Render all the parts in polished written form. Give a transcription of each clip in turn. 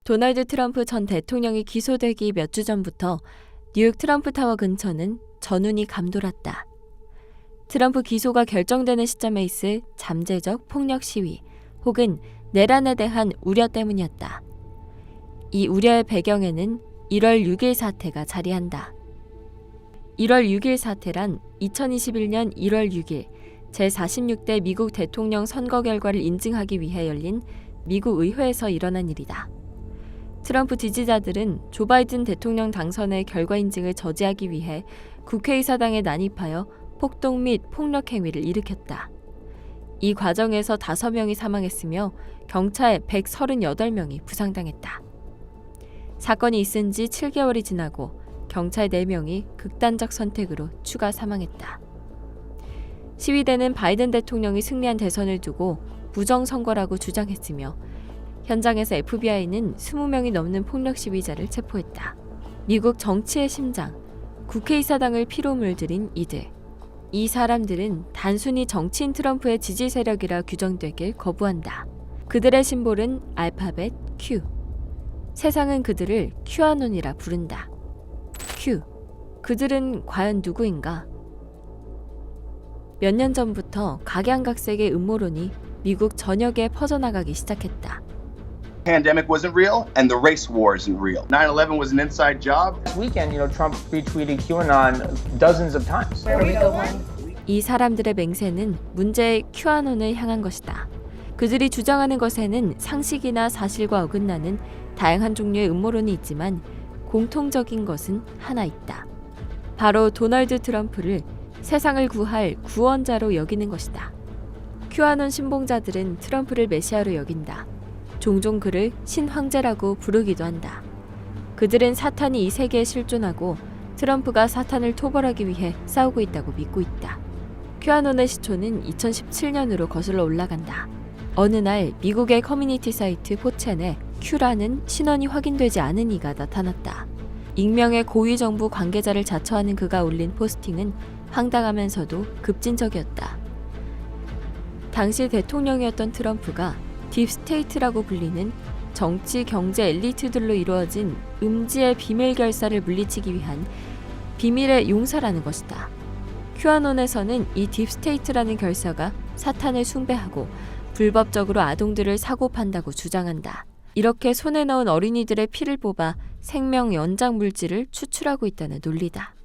도널드 트럼프 전 대통령이 기소되기 몇 주 전부터 뉴욕 트럼프 타워 근처는 전운이 감돌았다. 트럼프 기소가 결정되는 시점에 있을 잠재적 폭력 시위 혹은 내란에 대한 우려 때문이었다. 이 우려의 배경에는 1월 6일 사태가 자리한다. 1월 6일 사태란 2021년 1월 6일 제46대 미국 대통령 선거 결과를 인증하기 위해 열린 미국 의회에서 일어난 일이다. 트럼프 지지자들은 조 바이든 대통령 당선의 결과 인증을 저지하기 위해 국회의사당에 난입하여 폭동 및 폭력 행위를 일으켰다. 이 과정에서 5명이 사망했으며 경찰 138명이 부상당했다. 사건이 있은 지 7개월이 지나고 경찰 4명이 극단적 선택으로 추가 사망했다. 시위대는 바이든 대통령이 승리한 대선을 두고 부정선거라고 주장했으며 현장에서 FBI는 20명이 넘는 폭력 시위자를 체포했다. 미국 정치의 심장, 국회의사당을 피로 물들인 이들. 이 사람들은 단순히 정치인 트럼프의 지지 세력이라 규정되길 거부한다. 그들의 심볼은 알파벳 Q. 세상은 그들을 큐아논이라 부른다. Q. 그들은 과연 누구인가? 몇 년 전부터 각양각색의 음모론이 미국 전역에 퍼져나가기 시작했다. Pandemic wasn't real, and the race war isn't real. 9/11 was an inside job. This weekend, Trump retweeted QAnon dozens of times. 이 사람들의 맹세는 문제의 큐아논을 향한 것이다. 그들이 주장하는 것에는 상식이나 사실과 어긋나는 다양한 종류의 음모론이 있지만 공통적인 것은 하나 있다. 바로 도널드 트럼프를 세상을 구할 구원자로 여기는 것이다. 큐아논 신봉자들은 트럼프를 메시아로 여긴다. 종종 그를 신황제라고 부르기도 한다. 그들은 사탄이 이 세계에 실존하고 트럼프가 사탄을 토벌하기 위해 싸우고 있다고 믿고 있다. 큐아논의 시초는 2017년으로 거슬러 올라간다. 어느 날 미국의 커뮤니티 사이트 4chan에 Q라는 신원이 확인되지 않은 이가 나타났다. 익명의 고위 정부 관계자를 자처하는 그가 올린 포스팅은 황당하면서도 급진적이었다. 당시 대통령이었던 트럼프가 딥스테이트라고 불리는 정치, 경제 엘리트들로 이루어진 음지의 비밀 결사를 물리치기 위한 비밀의 용사라는 것이다. 큐아논에서는 이 딥스테이트라는 결사가 사탄을 숭배하고 불법적으로 아동들을 사고 판다고 주장한다. 이렇게 손에 넣은 어린이들의 피를 뽑아 생명 연장 물질을 추출하고 있다는 논리다.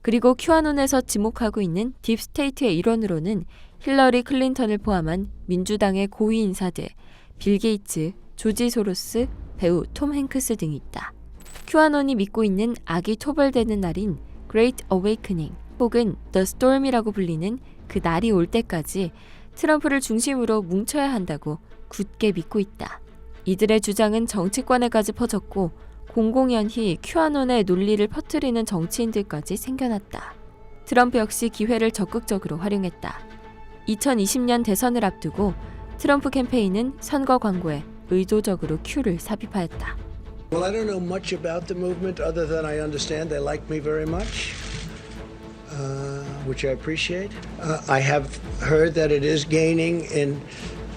그리고 큐아논에서 지목하고 있는 딥스테이트의 일원으로는 힐러리 클린턴을 포함한 민주당의 고위 인사들, 빌 게이츠, 조지 소로스, 배우 톰 행크스 등이 있다. 큐아논이 믿고 있는 악이 토벌되는 날인 Great Awakening 혹은 The Storm이라고 불리는 그 날이 올 때까지 트럼프를 중심으로 뭉쳐야 한다고 굳게 믿고 있다. 이들의 주장은 정치권에까지 퍼졌고 공공연히 큐아논의 논리를 퍼뜨리는 정치인들까지 생겨났다. 트럼프 역시 기회를 적극적으로 활용했다. 2020년 대선을 앞두고 트럼프 캠페인은 선거 광고에 의도적으로 Q를 삽입하였다. Well, I don't know much about the movement other than I understand they like me very much, which I appreciate. I have heard that it is gaining in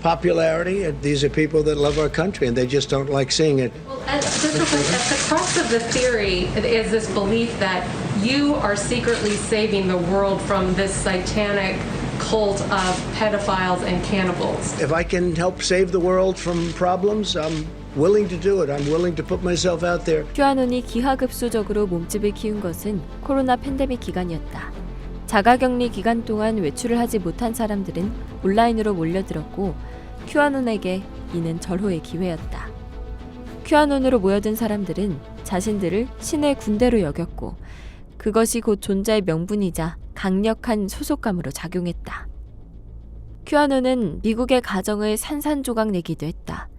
popularity. These are people that love our country and they just don't like seeing it. Well, at the crux of the theory is this belief that you are secretly saving the world from this satanic cult of pedophiles and cannibals. If I can help save the world from problems, I'm willing to do it. I'm willing to put myself out there. 큐아논이 기하급수적으로 몸집을 키운 것은 코로나 팬데믹 기간이었다. 자가격리 기간 동안 외출을 하지 못한 사람들은 온라인으로 몰려들었고 큐아논에게 이는 절호의 기회였다. 큐아논으로 모여든 사람들은 자신들을 신의 군대로 여겼고 그것이 곧 존재의 명분이자 강력한 소속감으로 작용했다. 큐아논은 미국의 가정을 산산조각 내기도 했다.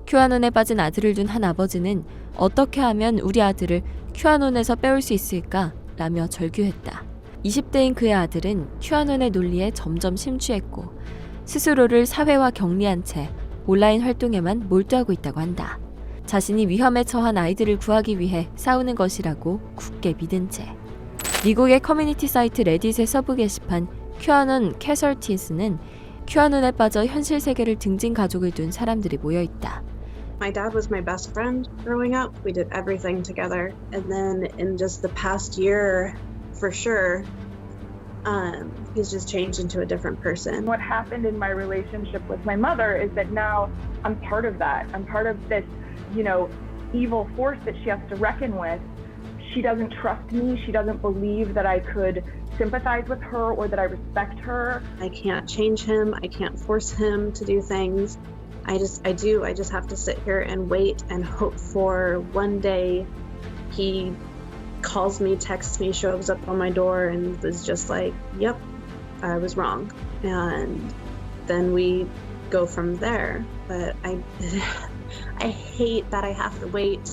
큐아논에 빠진 아들을 둔 한 아버지는 어떻게 하면 우리 아들을 큐아논에서 빼올 수 있을까? 라며 절규했다. 20대인 그의 아들은 큐아논의 논리에 점점 심취했고 스스로를 사회와 격리한 채 온라인 활동에만 몰두하고 있다고 한다. 자신이 위험에 처한 아이들을 구하기 위해 싸우는 것이라고 굳게 믿은 채. 미국의 커뮤니티 사이트 레딧의 서브 게시판 큐아논 캐설티스는 큐아논에 빠져 현실 세계를 등진 가족을 둔 사람들이 모여있다. My dad was my best friend growing up. We did everything together. And then in just the past year, for sure, he's just changed into a different person. What happened in my relationship with my mother is that now I'm part of that. I'm part of this, evil force that she has to reckon with. She doesn't trust me. She doesn't believe that I could sympathize with her or that I respect her. I can't change him. I can't force him to do things. I just have to sit here and wait and hope for one day he calls me, texts me, shows up on my door and was just like, yep, I was wrong. And then we go from there. But I hate that I have to wait,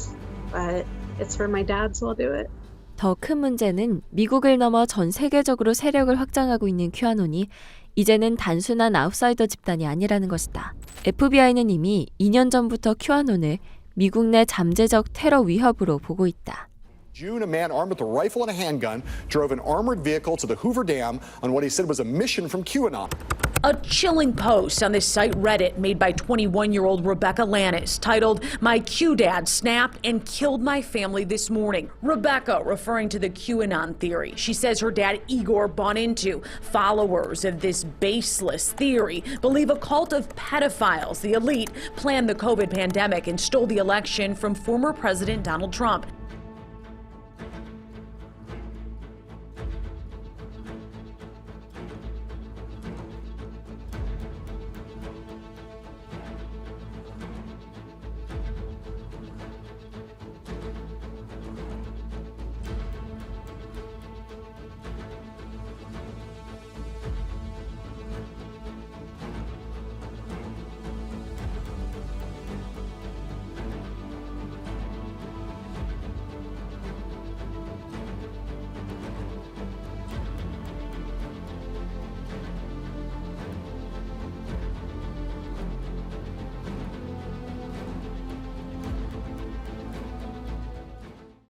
but it's for my dad, so I'll do it. 더 큰 문제는 미국을 넘어 전 세계적으로 세력을 확장하고 있는 큐아논이 이제는 단순한 아웃사이더 집단이 아니라는 것이다. FBI는 이미 2년 전부터 큐아논을 미국 내 잠재적 테러 위협으로 보고 있다. June, a man armed with a rifle and a handgun drove an armored vehicle to the Hoover Dam on what he said was a mission from QAnon. A chilling post on this site Reddit made by 21-year-old Rebecca Lannis titled, "My Q Dad Snapped and Killed My Family This Morning." Rebecca referring to the QAnon theory she says her dad Igor bought into. Followers of this baseless theory believe a cult of pedophiles, the elite, planned the COVID pandemic and stole the election from former President Donald Trump.